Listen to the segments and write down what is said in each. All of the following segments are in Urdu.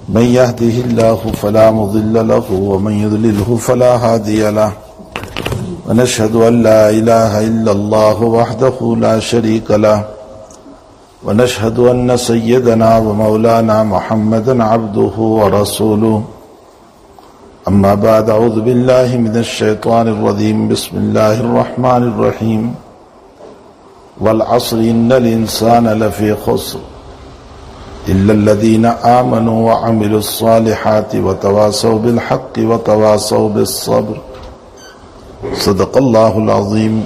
من يهده الله فلا مضل له ومن يضلله فلا هادي له ونشهد أن لا إله إلا الله وحده لا شريك له ونشهد أن سيدنا ومولانا محمدا عبده ورسوله أما بعد أعوذ بالله من الشيطان الرجيم بسم الله الرحمن الرحيم والعصر إن الإنسان لفي خسر إلا الذين آمنوا وعملوا الصالحات وتواصوا بالحق وتواصوا بالصبر صدق اللہ العظیم۔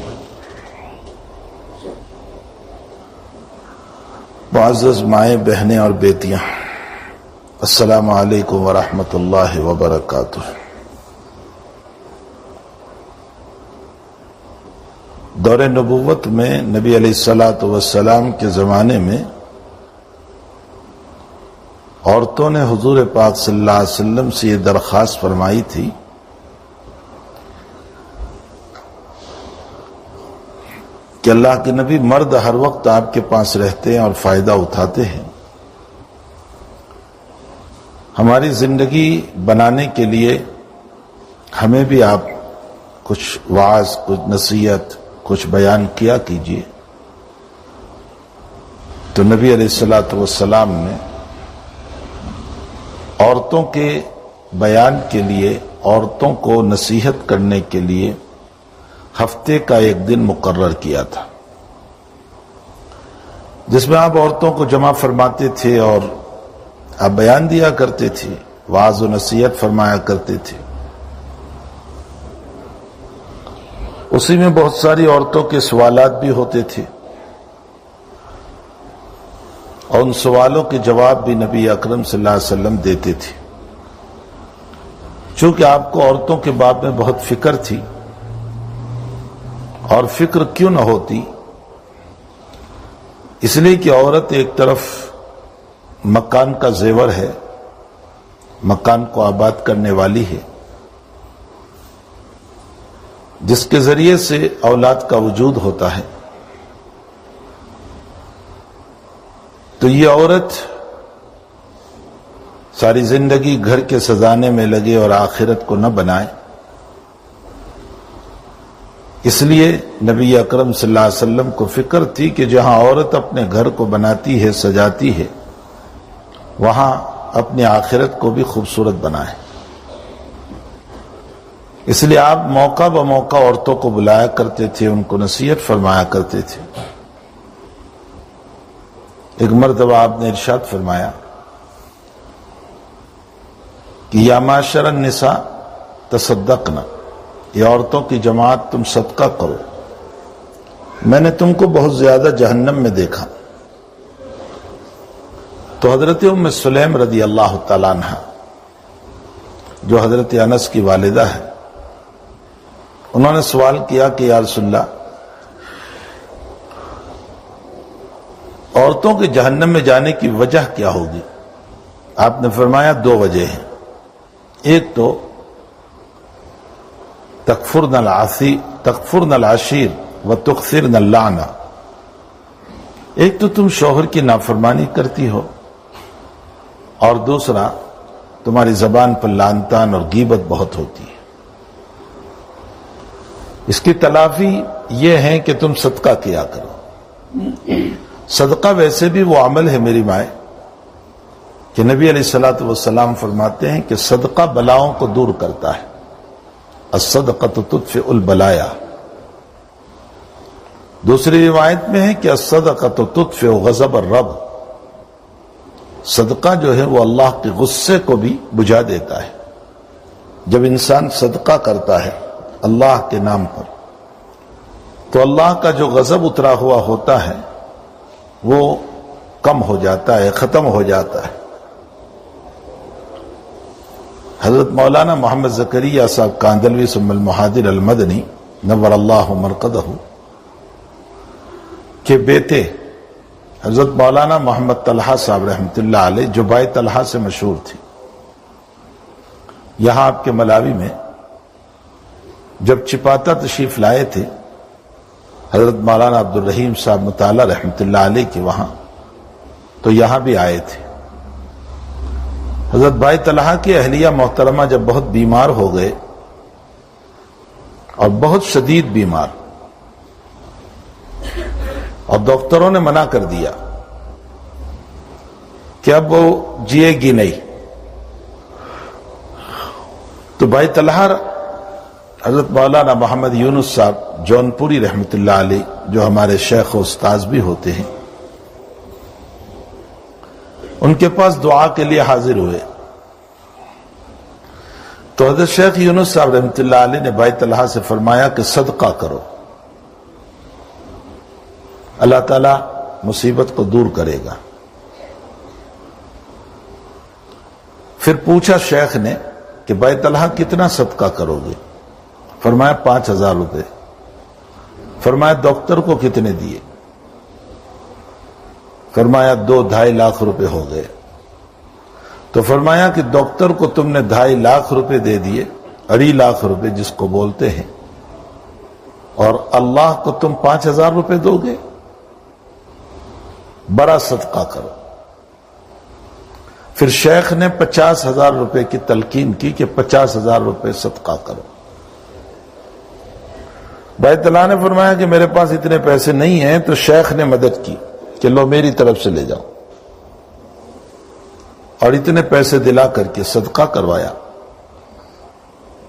معزز مائیں، بہنیں اور بیٹیاں، السلام علیکم ورحمۃ اللہ وبرکاتہ۔ دور نبوت میں نبی علیہ الصلاۃ والسلام کے زمانے میں عورتوں نے حضور پاک صلی اللہ علیہ وسلم سے یہ درخواست فرمائی تھی کہ اللہ کے نبی، مرد ہر وقت آپ کے پاس رہتے ہیں اور فائدہ اٹھاتے ہیں، ہماری زندگی بنانے کے لیے ہمیں بھی آپ کچھ وعظ، کچھ نصیحت، کچھ بیان کیا کیجیے۔ تو نبی علیہ الصلاۃ والسلام نے عورتوں کے بیان کے لیے، عورتوں کو نصیحت کرنے کے لیے ہفتے کا ایک دن مقرر کیا تھا، جس میں آپ عورتوں کو جمع فرماتے تھے اور آپ بیان دیا کرتے تھے، وعظ و نصیحت فرمایا کرتے تھے۔ اسی میں بہت ساری عورتوں کے سوالات بھی ہوتے تھے اور ان سوالوں کے جواب بھی نبی اکرم صلی اللہ علیہ وسلم دیتے تھے۔ چونکہ آپ کو عورتوں کے باب میں بہت فکر تھی، اور فکر کیوں نہ ہوتی، اس لیے کہ عورت ایک طرف مکان کا زیور ہے، مکان کو آباد کرنے والی ہے، جس کے ذریعے سے اولاد کا وجود ہوتا ہے۔ تو یہ عورت ساری زندگی گھر کے سجانے میں لگے اور آخرت کو نہ بنائے، اس لیے نبی اکرم صلی اللہ علیہ وسلم کو فکر تھی کہ جہاں عورت اپنے گھر کو بناتی ہے، سجاتی ہے، وہاں اپنی آخرت کو بھی خوبصورت بنائے۔ اس لیے آپ موقع بموقع عورتوں کو بلایا کرتے تھے، ان کو نصیحت فرمایا کرتے تھے۔ ایک مرتبہ آپ نے ارشاد فرمایا کہ یا معاشر النساء تصدقنا، یہ عورتوں کی جماعت، تم صدقہ کرو، میں نے تم کو بہت زیادہ جہنم میں دیکھا۔ تو حضرت ام سلیم رضی اللہ تعالیٰ عنہ، جو حضرت انس کی والدہ ہے، انہوں نے سوال کیا کہ یا رسول اللہ، عورتوں کے جہنم میں جانے کی وجہ کیا ہوگی؟ آپ نے فرمایا دو وجہ ہیں، ایک تو تکفرن العشیر و تکثرن اللعنہ، ایک تو تم شوہر کی نافرمانی کرتی ہو، اور دوسرا تمہاری زبان پر لعنتان اور غیبت بہت ہوتی ہے۔ اس کی تلافی یہ ہے کہ تم صدقہ کیا کرو۔ صدقہ ویسے بھی وہ عمل ہے میری مائیں کہ نبی علیہ الصلوۃ والسلام فرماتے ہیں کہ صدقہ بلاؤں کو دور کرتا ہے، الصدقۃ تطفئ البلایا۔ دوسری روایت میں ہے کہ الصدقۃ تطفئ غضب الرب، صدقہ جو ہے وہ اللہ کے غصے کو بھی بجھا دیتا ہے۔ جب انسان صدقہ کرتا ہے اللہ کے نام پر، تو اللہ کا جو غضب اترا ہوا ہوتا ہے وہ کم ہو جاتا ہے، ختم ہو جاتا ہے۔ حضرت مولانا محمد زکریا صاحب کاندلوی ثم المہاجر المدنی نور اللہ مرقدہ کے بیٹے حضرت مولانا محمد طلحہ صاحب رحمۃ اللہ علیہ، جو بائے طلحہ سے مشہور تھی، یہاں آپ کے ملاوی میں جب چپاتا تشریف لائے تھے، حضرت مولانا عبد الرحیم صاحب مطالعہ رحمۃ اللہ علیہ کے وہاں، تو یہاں بھی آئے تھے۔ حضرت بھائی طلحہ کی اہلیہ محترمہ جب بہت بیمار ہو گئے اور بہت شدید بیمار، اور ڈاکٹروں نے منع کر دیا کہ اب وہ جیے گی نہیں، تو بھائی طلحہ حضرت مولانا محمد یونس صاحب جونپوری رحمت اللہ علیہ، جو ہمارے شیخ و استاذ بھی ہوتے ہیں، ان کے پاس دعا کے لیے حاضر ہوئے. تو حضرت شیخ یونس صاحب رحمت اللہ علیہ نے بھائی طلحہ سے فرمایا کہ صدقہ کرو، اللہ تعالیٰ مصیبت کو دور کرے گا. پھر پوچھا شیخ نے کہ بھائی طلحہ کتنا صدقہ کرو گے؟ فرمایا 5,000 روپے. فرمایا ڈاکٹر کو کتنے دیے؟ فرمایا 2-2.5 لاکھ روپے ہو گئے. تو فرمایا کہ ڈاکٹر کو تم نے 2.5 لاکھ روپے دے دیے، 2.5 لاکھ روپے جس کو بولتے ہیں، اور اللہ کو تم 5,000 روپے دو گے؟ بڑا صدقہ کرو. پھر شیخ نے 50,000 روپے کی تلقین کی کہ 50,000 روپے صدقہ کرو. بھائی طلحہ نے فرمایا کہ میرے پاس اتنے پیسے نہیں ہیں، تو شیخ نے مدد کی کہ لو میری طرف سے لے جاؤ، اور اتنے پیسے دلا کر کے صدقہ کروایا.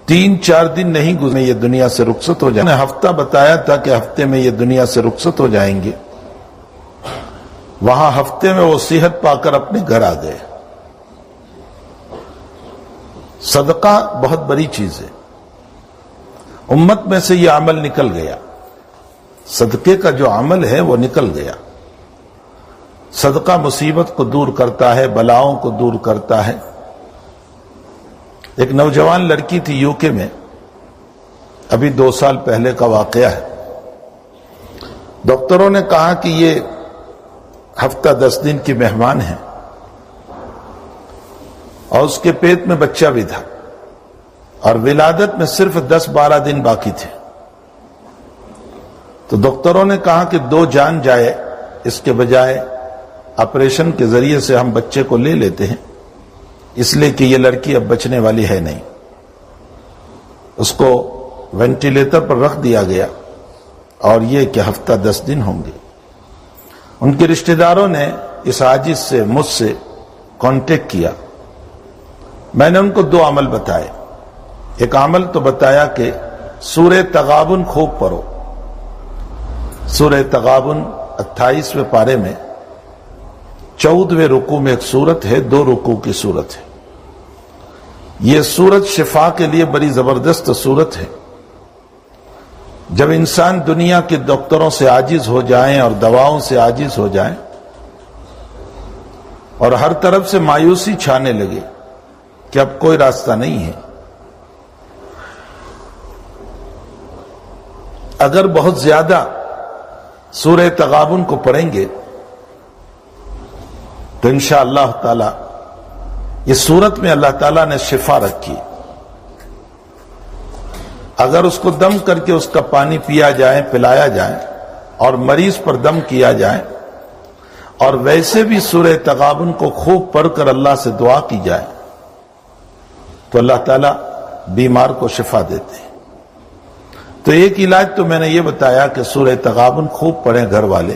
3-4 دن نہیں گزرے یہ دنیا سے رخصت ہو جائیں. ہفتہ بتایا تھا کہ ہفتے میں یہ دنیا سے رخصت ہو جائیں گے، وہاں ہفتے میں وہ صحت پا کر اپنے گھر آ گئے. صدقہ بہت بڑی چیز ہے، امت میں سے یہ عمل نکل گیا، صدقے کا جو عمل ہے وہ نکل گیا. صدقہ مصیبت کو دور کرتا ہے، بلاؤں کو دور کرتا ہے. ایک نوجوان لڑکی تھی UK میں، ابھی 2 سال پہلے کا واقعہ ہے. ڈاکٹروں نے کہا کہ یہ ہفتہ 10 دن کی مہمان ہے، اور اس کے پیٹ میں بچہ بھی تھا، اور ولادت میں صرف 10-12 دن باقی تھے. تو ڈاکٹروں نے کہا کہ 2 جان جائے، اس کے بجائے آپریشن کے ذریعے سے ہم بچے کو لے لیتے ہیں، اس لیے کہ یہ لڑکی اب بچنے والی ہے نہیں. اس کو وینٹیلیٹر پر رکھ دیا گیا، اور یہ کہ ہفتہ 10 دن ہوں گے. ان کے رشتہ داروں نے اس عاجز سے مجھ سے کانٹیکٹ کیا. میں نے ان کو 2 عمل بتائے. ایک عمل تو بتایا کہ سورہ تغابن خوب پڑھو. سورہ تغابن 28ویں پارے میں 14ویں رکوع میں ایک سورت ہے، 2 رکوع کی سورت ہے. یہ سورت شفا کے لیے بڑی زبردست سورت ہے. جب انسان دنیا کے ڈاکٹروں سے عاجز ہو جائیں اور دواؤں سے عاجز ہو جائیں، اور ہر طرف سے مایوسی چھانے لگے کہ اب کوئی راستہ نہیں ہے، اگر بہت زیادہ سورہ تغابن کو پڑھیں گے تو انشاءاللہ تعالی یہ سورت میں اللہ تعالیٰ نے شفا رکھی. اگر اس کو دم کر کے اس کا پانی پیا جائے، پلایا جائے، اور مریض پر دم کیا جائے، اور ویسے بھی سورہ تغابن کو خوب پڑھ کر اللہ سے دعا کی جائے، تو اللہ تعالیٰ بیمار کو شفا دیتے ہیں. تو ایک علاج تو میں نے یہ بتایا کہ سورہ تغابن خوب پڑھیں گھر والے،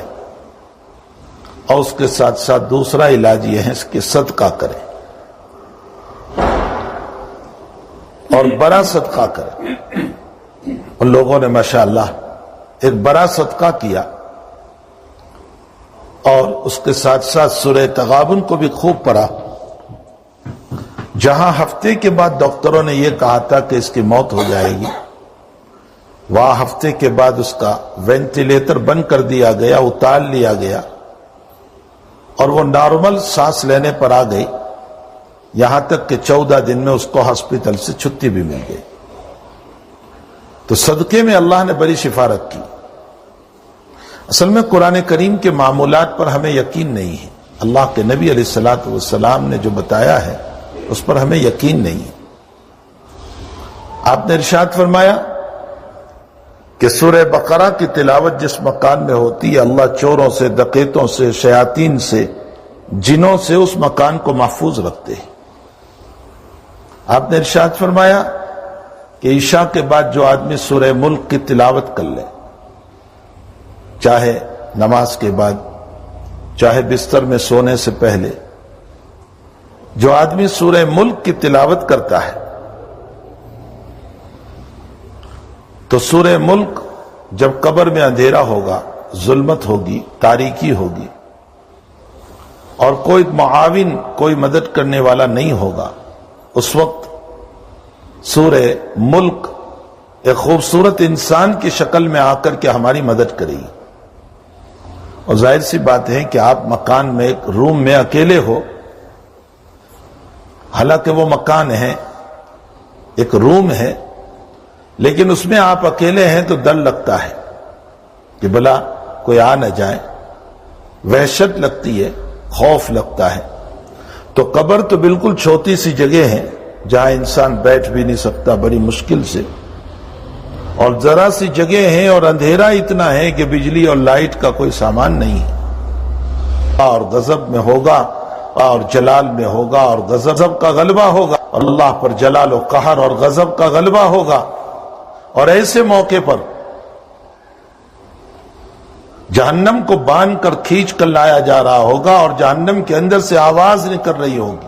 اور اس کے ساتھ ساتھ دوسرا علاج یہ ہے کہ صدقہ کریں، اور بڑا صدقہ کریں. ان لوگوں نے ماشاءاللہ ایک بڑا صدقہ کیا، اور اس کے ساتھ ساتھ سورہ تغابن کو بھی خوب پڑھا. جہاں ہفتے کے بعد ڈاکٹروں نے یہ کہا تھا کہ اس کی موت ہو جائے گی، وہاں ہفتے کے بعد اس کا وینٹیلیٹر بند کر دیا گیا، اتار لیا گیا، اور وہ نارمل سانس لینے پر آ گئی. یہاں تک کہ 14 دن میں اس کو ہاسپٹل سے چھٹی بھی مل گئی. تو صدقے میں اللہ نے بڑی شفا رکھی. اصل میں قرآن کریم کے معمولات پر ہمیں یقین نہیں ہے. اللہ کے نبی علیہ الصلوۃ والسلام نے جو بتایا ہے اس پر ہمیں یقین نہیں ہے. آپ نے ارشاد فرمایا کہ سورہ بقرہ کی تلاوت جس مکان میں ہوتی ہے، اللہ چوروں سے، ڈکیتوں سے، شیاطین سے، جنوں سے اس مکان کو محفوظ رکھتے ہیں. آپ نے ارشاد فرمایا کہ عشاء کے بعد جو آدمی سورہ ملک کی تلاوت کر لے، چاہے نماز کے بعد، چاہے بستر میں سونے سے پہلے، جو آدمی سورہ ملک کی تلاوت کرتا ہے تو سورہ ملک جب قبر میں اندھیرا ہوگا، ظلمت ہوگی، تاریکی ہوگی اور کوئی معاون، کوئی مدد کرنے والا نہیں ہوگا، اس وقت سورہ ملک ایک خوبصورت انسان کی شکل میں آ کر کے ہماری مدد کرے گی۔ اور ظاہر سی بات ہے کہ آپ مکان میں ایک روم میں اکیلے ہو، حالانکہ وہ مکان ہے، ایک روم ہے، لیکن اس میں آپ اکیلے ہیں تو ڈر لگتا ہے کہ بھلا کوئی آ نہ جائے، وحشت لگتی ہے، خوف لگتا ہے۔ تو قبر تو بالکل چھوٹی سی جگہ ہے جہاں انسان بیٹھ بھی نہیں سکتا بڑی مشکل سے، اور ذرا سی جگہ ہے اور اندھیرا اتنا ہے کہ بجلی اور لائٹ کا کوئی سامان نہیں ہے، اور غضب میں ہوگا اور جلال میں ہوگا اور غضب کا غلبہ ہوگا، اور اللہ پر جلال و قہر اور غضب کا غلبہ ہوگا۔ اور ایسے موقع پر جہنم کو باندھ کر کھینچ کر لایا جا رہا ہوگا اور جہنم کے اندر سے آواز نکل رہی ہوگی،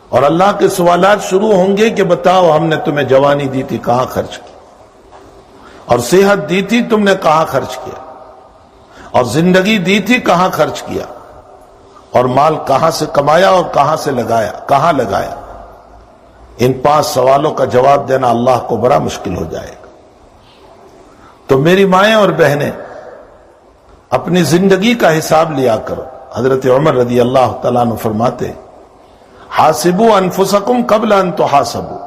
اور اللہ کے سوالات شروع ہوں گے کہ بتاؤ ہم نے تمہیں جوانی دی تھی کہاں خرچ کی، اور صحت دی تھی تم نے کہاں خرچ کیا، اور زندگی دی تھی کہاں خرچ کیا، اور مال کہاں سے کمایا اور کہاں سے لگایا، کہاں لگایا۔ ان 5 سوالوں کا جواب دینا اللہ کو بڑا مشکل ہو جائے گا۔ تو میری مائیں اور بہنیں، اپنی زندگی کا حساب لیا کرو۔ حضرت عمر رضی اللہ تعالیٰ عنہ فرماتے، حاسبوا انفسکم قبل ان تحاسبوا،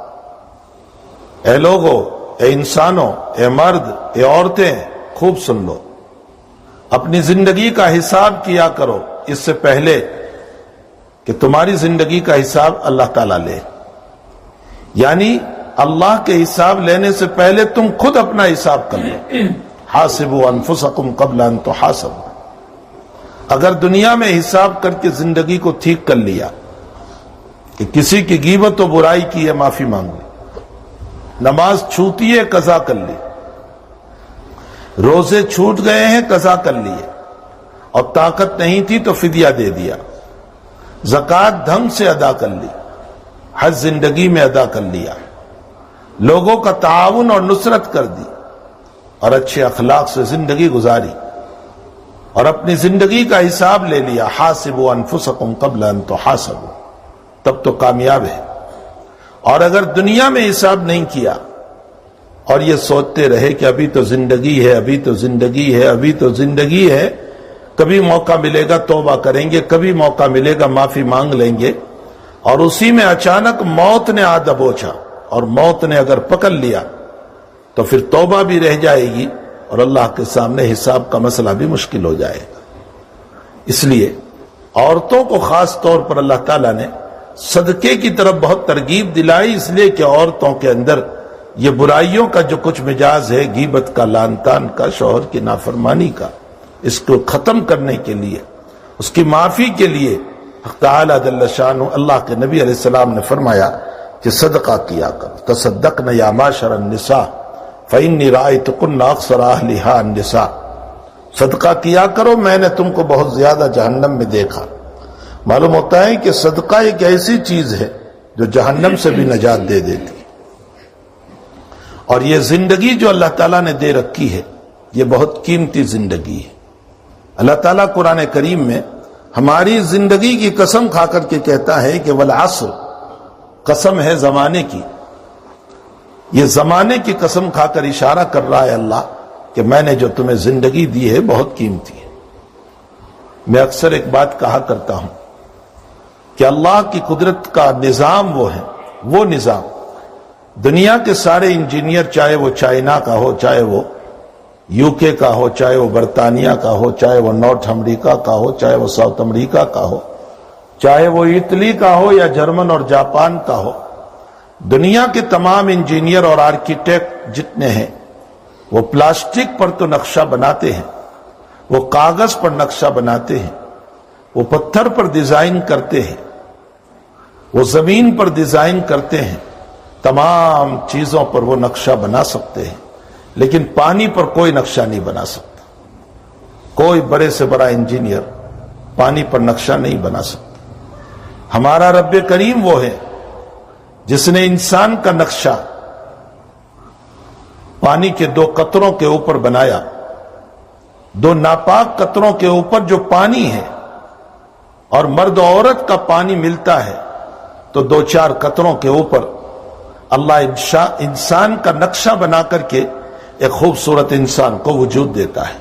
اے لوگو، اے انسانوں، اے مرد، اے عورتیں، خوب سن لو، اپنی زندگی کا حساب کیا کرو اس سے پہلے کہ تمہاری زندگی کا حساب اللہ تعالیٰ لے۔ یعنی اللہ کے حساب لینے سے پہلے تم خود اپنا حساب کر لو۔ حاسبوا انفسکم قبل ان تحاسبوا۔ اگر دنیا میں حساب کر کے زندگی کو ٹھیک کر لیا کہ کسی کی غیبت و برائی کی ہے، معافی مانگ لی، نماز چھوٹی ہے، قضا کر لی، روزے چھوٹ گئے ہیں، قضا کر لیے، اور طاقت نہیں تھی تو فدیہ دے دیا، زکوٰۃ ڈھنگ سے ادا کر لی، حج زندگی میں ادا کر لیا، لوگوں کا تعاون اور نصرت کر دی، اور اچھے اخلاق سے زندگی گزاری، اور اپنی زندگی کا حساب لے لیا۔ حاسبوا انفسکم قبل ان تحاسبوا، تب تو کامیاب ہے۔ اور اگر دنیا میں حساب نہیں کیا اور یہ سوچتے رہے کہ ابھی تو زندگی ہے، ابھی تو زندگی ہے، ابھی تو زندگی ہے، کبھی موقع ملے گا توبہ کریں گے، کبھی موقع ملے گا معافی مانگ لیں گے، اور اسی میں اچانک موت نے آ دبوچا، اور موت نے اگر پکڑ لیا تو پھر توبہ بھی رہ جائے گی اور اللہ کے سامنے حساب کا مسئلہ بھی مشکل ہو جائے گا۔ اس لیے عورتوں کو خاص طور پر اللہ تعالیٰ نے صدقے کی طرف بہت ترغیب دلائی، اس لیے کہ عورتوں کے اندر یہ برائیوں کا جو کچھ مزاج ہے، غیبت کا، لعن طعن کا، شوہر کی نافرمانی کا، اس کو ختم کرنے کے لیے، اس کی معافی کے لیے تعالیٰ جل شانہ اللہ کے نبی علیہ السلام نے فرمایا کہ صدقہ کیا کرو۔ تصدقن یا معاشر النساء فإنی رأیتکن اکثر اہلہا النساء، صدقہ کیا کرو، میں نے تم کو بہت زیادہ جہنم میں دیکھا۔ معلوم ہوتا ہے کہ صدقہ ایک ایسی چیز ہے جو جہنم سے بھی نجات دے دیتی، اور یہ زندگی جو اللہ تعالیٰ نے دے رکھی ہے یہ بہت قیمتی زندگی ہے۔ اللہ تعالیٰ قرآن کریم میں ہماری زندگی کی قسم کھا کر کے کہتا ہے کہ والعصر، قسم ہے زمانے کی، یہ زمانے کی قسم کھا کر اشارہ کر رہا ہے اللہ کہ میں نے جو تمہیں زندگی دی ہے بہت قیمتی ہے۔ میں اکثر ایک بات کہا کرتا ہوں کہ اللہ کی قدرت کا نظام وہ ہے، وہ نظام دنیا کے سارے انجینئر، چاہے وہ چائنا کا ہو، چاہے وہ یو کے کا ہو، چاہے وہ برطانیہ کا ہو، چاہے وہ نارتھ امریکہ کا ہو، چاہے وہ ساؤتھ امریکہ کا ہو، چاہے وہ اٹلی کا ہو یا جرمن اور جاپان کا ہو، دنیا کے تمام انجینئر اور آرکیٹیکٹ جتنے ہیں وہ پلاسٹک پر تو نقشہ بناتے ہیں، وہ کاغذ پر نقشہ بناتے ہیں، وہ پتھر پر ڈیزائن کرتے ہیں، وہ زمین پر ڈیزائن کرتے ہیں، تمام چیزوں پر وہ نقشہ بنا سکتے ہیں، لیکن پانی پر کوئی نقشہ نہیں بنا سکتا۔ کوئی بڑے سے بڑا انجینئر پانی پر نقشہ نہیں بنا سکتا۔ ہمارا رب کریم وہ ہے جس نے انسان کا نقشہ پانی کے 2 قطروں کے اوپر بنایا، 2 ناپاک قطروں کے اوپر جو پانی ہے، اور مرد و عورت کا پانی ملتا ہے تو 2-4 قطروں کے اوپر اللہ انسان کا نقشہ بنا کر کے ایک خوبصورت انسان کو وجود دیتا ہے،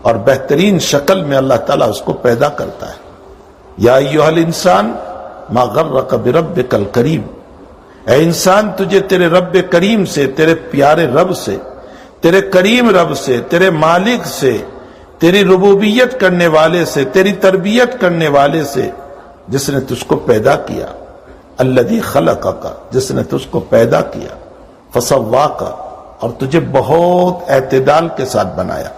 اور بہترین شکل میں اللہ تعالیٰ اس کو پیدا کرتا ہے۔ یا ایھا الانسان ما غرک بربک الکریم، اے انسان تجھے تیرے رب کریم سے، تیرے پیارے رب سے، تیرے کریم رب سے، تیرے مالک سے، تیری ربوبیت کرنے والے سے، تیری تربیت کرنے والے سے، جس نے تجھ کو پیدا کیا، الذی خلقک، جس نے تجھ کو پیدا کیا، فسواک، اور تجھے بہت اعتدال کے ساتھ بنایا۔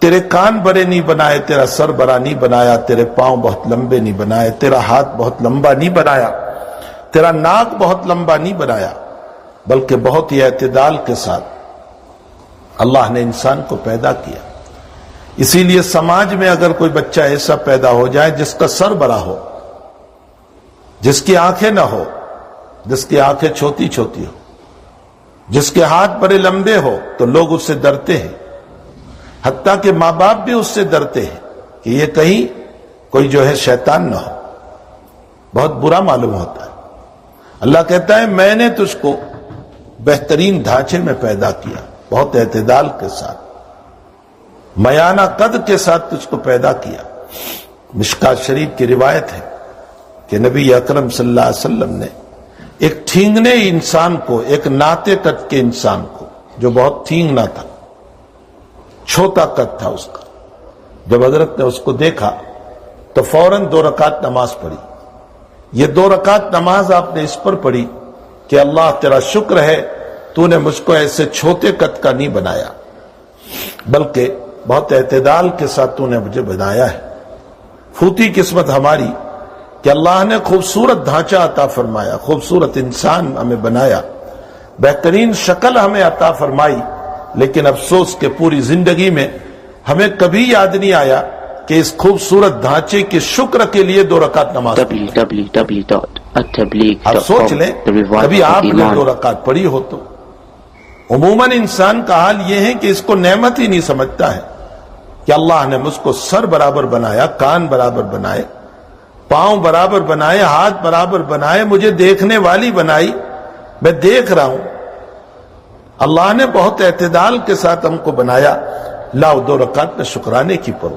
تیرے کان بڑے نہیں بنائے، تیرا سر بڑا نہیں بنایا، تیرے پاؤں بہت لمبے نہیں بنائے، تیرا ہاتھ بہت لمبا نہیں بنایا، تیرا ناک بہت لمبا نہیں بنایا، بلکہ بہت ہی اعتدال کے ساتھ اللہ نے انسان کو پیدا کیا۔ اسی لیے سماج میں اگر کوئی بچہ ایسا پیدا ہو جائے جس کا سر بڑا ہو، جس کی آنکھیں نہ ہو، جس کی آنکھیں چھوٹی چھوٹی ہو، جس کے ہاتھ بڑے لمبے ہو، تو لوگ اس سے ڈرتے ہیں، حتیٰ کہ ماں باپ بھی اس سے ڈرتے ہیں کہ یہ کہیں کوئی جو ہے شیطان نہ ہو، بہت برا معلوم ہوتا ہے۔ اللہ کہتا ہے میں نے تجھ کو بہترین ڈھانچے میں پیدا کیا، بہت اعتدال کے ساتھ، میانہ قد کے ساتھ تجھ کو پیدا کیا۔ مشکات شریف کی روایت ہے کہ نبی اکرم صلی اللہ علیہ وسلم نے ایک ٹھینگنے انسان کو، ایک ناطے قد کے انسان کو، جو بہت ٹھینگنا تھا، چھوٹا قد تھا اس کا، جب حضرت نے اس کو دیکھا تو فوراً 2 رکعت نماز پڑھی۔ یہ 2 رکعت نماز آپ نے اس پر پڑھی کہ اللہ تیرا شکر ہے تو نے مجھ کو ایسے چھوٹے قد کا نہیں بنایا، بلکہ بہت اعتدال کے ساتھ تو نے مجھے بنایا ہے۔ پھوٹی قسمت ہماری کہ اللہ نے خوبصورت ڈھانچہ عطا فرمایا، خوبصورت انسان ہمیں بنایا، بہترین شکل ہمیں عطا فرمائی، لیکن افسوس کہ پوری زندگی میں ہمیں کبھی یاد نہیں آیا کہ اس خوبصورت ڈھانچے کے شکر کے لیے 2 رکعت نماز پڑھی۔ آپ سوچ لیں کبھی آپ نے 2 رکعت پڑھی ہو تو۔ عموماً انسان کا حال یہ ہے کہ اس کو نعمت ہی نہیں سمجھتا ہے کہ اللہ نے مجھ کو سر برابر بنایا، کان برابر بنائے، پاؤں برابر بنائے، ہاتھ برابر بنائے، مجھے دیکھنے والی بنائی، میں دیکھ رہا ہوں۔ اللہ نے بہت اعتدال کے ساتھ ہم کو بنایا، لاؤ 2 رکعت میں شکرانے کی پڑھو۔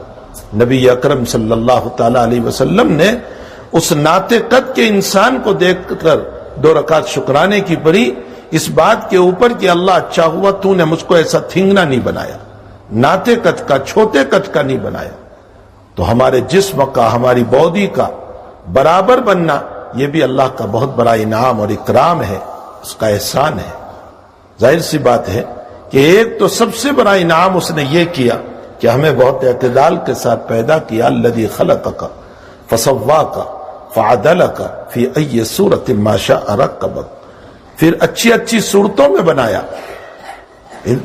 نبی اکرم صلی اللہ تعالی علیہ وسلم نے اس ناطے قد کے انسان کو دیکھ کر 2 رکعت شکرانے کی پڑھی، اس بات کے اوپر کہ اللہ اچھا ہوا تو نے مجھ کو ایسا تھنگنا نہیں بنایا، ناطے قد کا، چھوٹے قد کا نہیں بنایا۔ تو ہمارے جسم کا، ہماری باڈی کا برابر بننا یہ بھی اللہ کا بہت بڑا انعام اور اکرام ہے، اس کا احسان ہے۔ ظاہر سی بات ہے کہ ایک تو سب سے بڑا انعام اس نے یہ کیا کہ ہمیں بہت اعتدال کے ساتھ پیدا کیا، الذی خلقک فسواک فعدلک فی ای صورت ما شاء رکبک، پھر اچھی اچھی صورتوں میں بنایا۔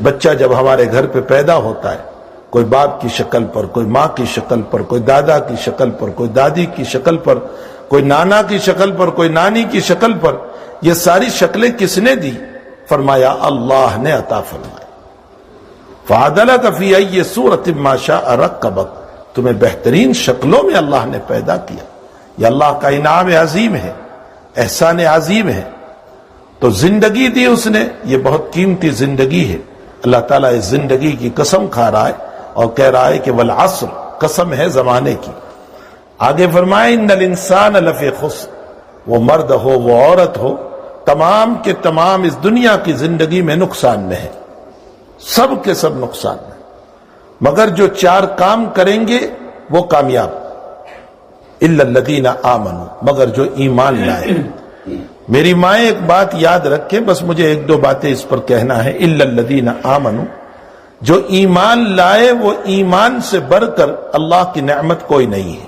بچہ جب ہمارے گھر پہ پیدا ہوتا ہے، کوئی باپ کی شکل پر، کوئی ماں کی شکل پر، کوئی دادا کی شکل پر، کوئی دادی کی شکل پر، کوئی نانا کی شکل پر، کوئی نانی کی شکل پر، یہ ساری شکلیں کس نے دی؟ فرمایا اللہ نے عطا فرمایا۔ فعدلک فی ای صورت ما شاء رکبک، تمہیں بہترین شکلوں میں اللہ نے پیدا کیا۔ یہ اللہ کا انعام عظیم ہے، احسان عظیم ہے۔ تو زندگی دی اس نے، یہ بہت قیمتی زندگی ہے۔ اللہ تعالیٰ اس زندگی کی قسم کھا رہا ہے اور کہہ رہا ہے کہ والعصر، قسم ہے زمانے کی۔ آگے فرمائے ان الانسان لفی خسر، وہ مرد ہو وہ عورت ہو، تمام کے تمام اس دنیا کی زندگی میں نقصان میں ہے، سب کے سب نقصان میں، مگر جو 4 کام کریں گے وہ کامیاب، الا الذین آمنوا، مگر جو ایمان لائے۔ میری مائیں ایک بات یاد رکھیں، بس مجھے 1-2 باتیں اس پر کہنا ہے۔ الا الذین آمنوا، جو ایمان لائے، وہ ایمان سے بڑھ کر اللہ کی نعمت کوئی نہیں ہے۔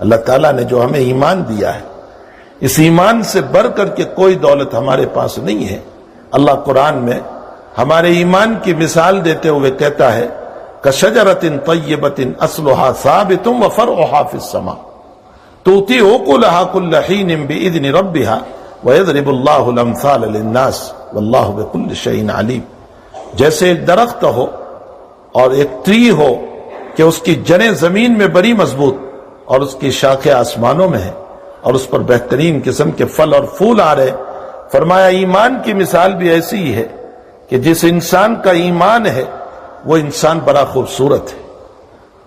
اللہ تعالیٰ نے جو ہمیں ایمان دیا ہے، اس ایمان سے بڑھ کر کے کوئی دولت ہمارے پاس نہیں ہے۔ اللہ قرآن میں ہمارے ایمان کی مثال دیتے ہوئے کہتا ہے کَشَجَرَةٍ طَيِّبَةٍ أَصْلُهَا ثَابِتٌ وَفَرْعُهَا فِي السَّمَاءِ تُؤْتِي أُكُلَهَا كُلَّ حِينٍ بِإِذْنِ رَبِّهَا وَيَضْرِبُ اللَّهُ الْأَمْثَالَ لِلنَّاسِ وَاللَّهُ بِكُلِّ شَيْءٍ عَلِيمٌ۔ جیسے ایک درخت ہو اور ایک ٹری ہو کہ اس کی جڑیں زمین میں بڑی مضبوط اور اس کی شاخیں آسمانوں میں ہیں اور اس پر بہترین قسم کے پھل اور پھول آ رہے، فرمایا ایمان کی مثال بھی ایسی ہی ہے کہ جس انسان کا ایمان ہے وہ انسان بڑا خوبصورت ہے،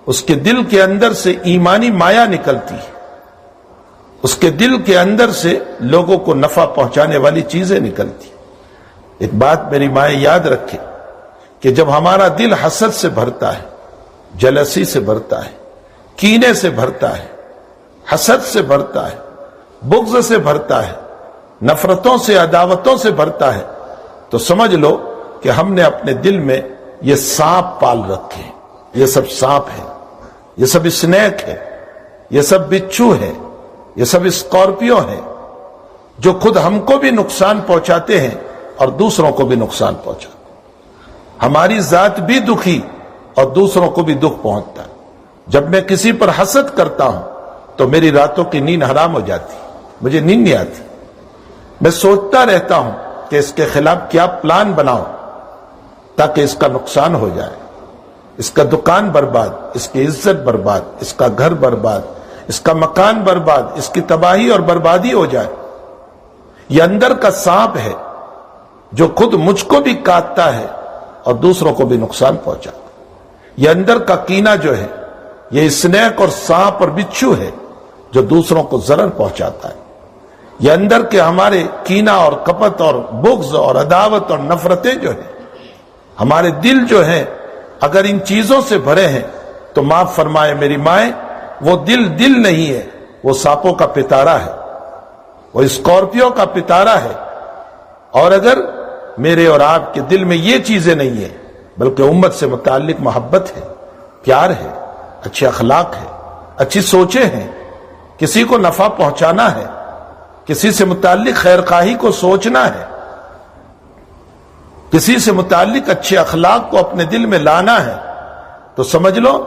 اس کے دل کے اندر سے ایمانی مایا نکلتی ہے، اس کے دل کے اندر سے لوگوں کو نفع پہنچانے والی چیزیں نکلتی۔ ایک بات میری مائیں یاد رکھے کہ جب ہمارا دل حسد سے بھرتا ہے، جلسی سے بھرتا ہے، کینے سے بھرتا ہے، حسد سے بھرتا ہے، بغض سے بھرتا ہے، نفرتوں سے عداوتوں سے بھرتا ہے، تو سمجھ لو کہ ہم نے اپنے دل میں یہ سانپ پال رکھے ہیں۔ یہ سب سانپ ہے، یہ سب اسنیک ہے، یہ سب بچھو ہے، یہ سب اسکارپیو ہے، جو خود ہم کو بھی نقصان پہنچاتے ہیں اور دوسروں کو بھی نقصان پہنچاتے ہیں۔ ہماری ذات بھی دکھی اور دوسروں کو بھی دکھ پہنچتا ہے۔ جب میں کسی پر حسد کرتا ہوں تو میری راتوں کی نیند حرام ہو جاتی، مجھے نیند نہیں آتی، میں سوچتا رہتا ہوں کہ اس کے خلاف کیا پلان بناؤں تاکہ اس کا نقصان ہو جائے، اس کا دکان برباد، اس کی عزت برباد، اس کا گھر برباد، اس کا مکان برباد، اس کی تباہی اور بربادی ہو جائے۔ یہ اندر کا سانپ ہے جو خود مجھ کو بھی کاٹتا ہے اور دوسروں کو بھی نقصان پہنچاتا ہے۔ یہ اندر کا کینہ جو ہے، یہ اسنیک اور سانپ اور بچھو ہے جو دوسروں کو ضرر پہنچاتا ہے۔ یہ اندر کے ہمارے کینہ اور کپت اور بغض اور عداوت اور نفرتیں جو ہیں، ہمارے دل جو ہیں اگر ان چیزوں سے بھرے ہیں تو معاف فرمائے میری مائیں، وہ دل نہیں ہے، وہ سانپوں کا پتارا ہے، وہ اسکارپیو کا پتارا ہے۔ اور اگر میرے اور آپ کے دل میں یہ چیزیں نہیں ہیں بلکہ امت سے متعلق محبت ہے، پیار ہے، اچھے اخلاق ہے، اچھی سوچیں ہیں، کسی کو نفع پہنچانا ہے، کسی سے متعلق خیر خواہی کو سوچنا ہے، کسی سے متعلق اچھے اخلاق کو اپنے دل میں لانا ہے، تو سمجھ لو